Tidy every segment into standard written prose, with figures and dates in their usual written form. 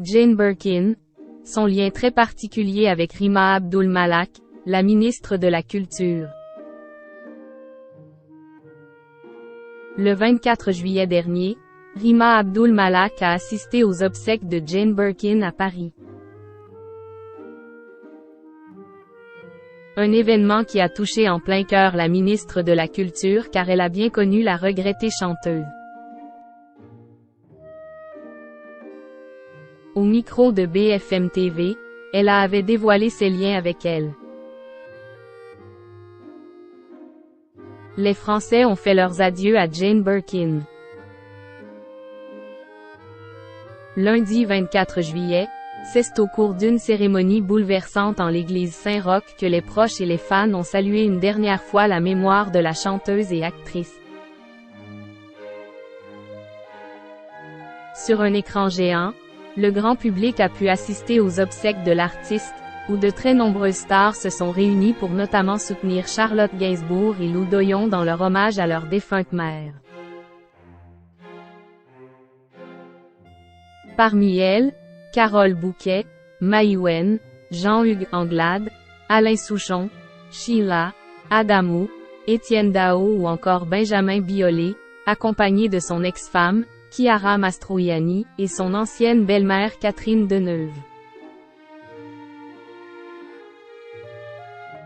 Jane Birkin, son lien très particulier avec Rima Abdul-Malak, la ministre de la Culture. Le 24 juillet dernier, Rima Abdul-Malak a assisté aux obsèques de Jane Birkin à Paris. Un événement qui a touché en plein cœur la ministre de la Culture car elle a bien connu la regrettée chanteuse. Au micro de BFM TV, elle avait dévoilé ses liens avec elle. Les Français ont fait leurs adieux à Jane Birkin. Lundi 24 juillet, c'est au cours d'une cérémonie bouleversante en l'église Saint-Roch que les proches et les fans ont salué une dernière fois la mémoire de la chanteuse et actrice. Sur un écran géant, le grand public a pu assister aux obsèques de l'artiste, où de très nombreuses stars se sont réunies pour notamment soutenir Charlotte Gainsbourg et Lou Doyon dans leur hommage à leur défunte mère. Parmi elles, Carole Bouquet, Maïwenn, Jean-Hugues Anglade, Alain Souchon, Sheila, Adamo, Étienne Dao ou encore Benjamin Biolay, accompagné de son ex-femme, Chiara Mastroianni, et son ancienne belle-mère Catherine Deneuve.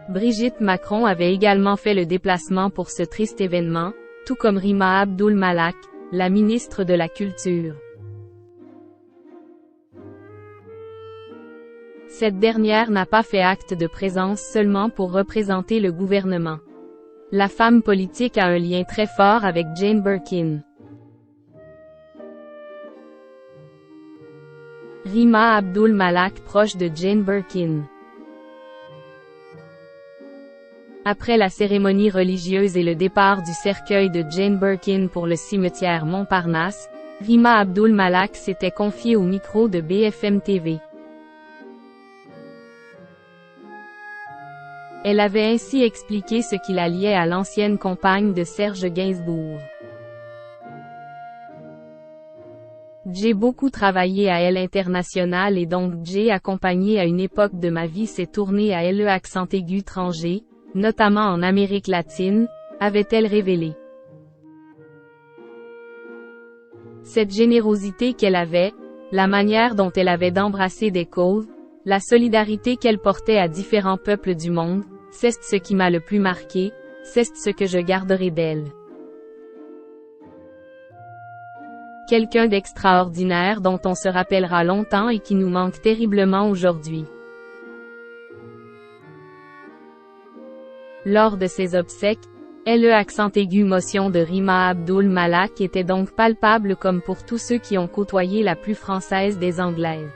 Brigitte Macron avait également fait le déplacement pour ce triste événement, tout comme Rima Abdul-Malak, la ministre de la Culture. Cette dernière n'a pas fait acte de présence seulement pour représenter le gouvernement. La femme politique a un lien très fort avec Jane Birkin. Rima Abdul-Malak proche de Jane Birkin. Après la cérémonie religieuse et le départ du cercueil de Jane Birkin pour le cimetière Montparnasse, Rima Abdul-Malak s'était confiée au micro de BFM TV. Elle avait ainsi expliqué ce qui la liait à l'ancienne compagne de Serge Gainsbourg. J'ai beaucoup travaillé à Elle International et donc j'ai accompagné à une époque de ma vie s'est tournée à Elle accent aigu étranger, notamment en Amérique latine, avait-elle révélé. Cette générosité qu'elle avait, la manière dont elle avait d'embrasser des causes, la solidarité qu'elle portait à différents peuples du monde, c'est ce qui m'a le plus marqué, c'est ce que je garderai d'elle. Quelqu'un d'extraordinaire dont on se rappellera longtemps et qui nous manque terriblement aujourd'hui. Lors de ses obsèques, le accent aigu motion de Rima Abdul-Malak était donc palpable comme pour tous ceux qui ont côtoyé la plus française des Anglaises.